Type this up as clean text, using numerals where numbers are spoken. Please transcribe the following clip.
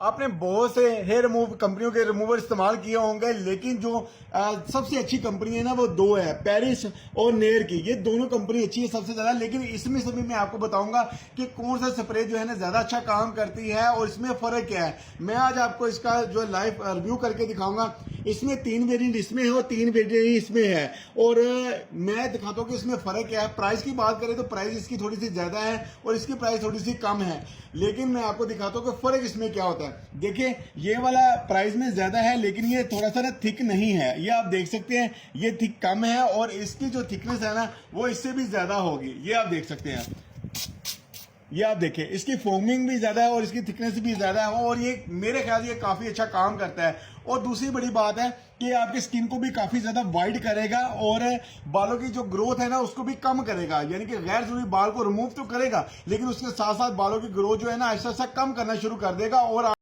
आपने बहुत से हेयर रिमूव कंपनियों के रिमूवर इस्तेमाल किए होंगे, लेकिन जो सबसे अच्छी कंपनी है ना वो दो है, पेरिस और नेयर की। ये दोनों कंपनी अच्छी है सबसे ज्यादा, लेकिन इसमें सभी मैं आपको बताऊंगा कि कौन सा स्प्रे जो है ना ज्यादा अच्छा काम करती है और इसमें फर्क क्या है। मैं आज आपको इसका जो लाइव रिव्यू करके दिखाऊंगा। इसमें 3 वेरिएंट इसमें है और 3 वेरिएंट इसमें है, और मैं दिखाता हूँ कि इसमें फर्क क्या है। प्राइस की बात करें तो प्राइस इसकी थोड़ी सी ज्यादा है और इसकी प्राइस थोड़ी सी कम है, लेकिन मैं आपको दिखाता हूँ कि फर्क इसमें क्या होता है। देखिए ये वाला प्राइस में ज्यादा है, लेकिन ये थोड़ा सा ना थिक नहीं है, ये आप देख सकते हैं, ये थिक कम है और इसकी जो थिकनेस है ना वो इससे भी ज्यादा होगी, ये आप देख सकते हैं। ये आप देखें, इसकी फोमिंग भी ज्यादा है और इसकी थिकनेस भी ज्यादा है, और ये मेरे ख्याल से ये काफी अच्छा काम करता है। और दूसरी बड़ी बात है कि आपकी स्किन को भी काफी ज्यादा वाइट करेगा और बालों की जो ग्रोथ है ना उसको भी कम करेगा, यानी कि गैर जरूरी बाल को रिमूव तो करेगा, लेकिन उसके साथ साथ बालों की ग्रोथ जो है ना ऐसा कम करना शुरू कर देगा। और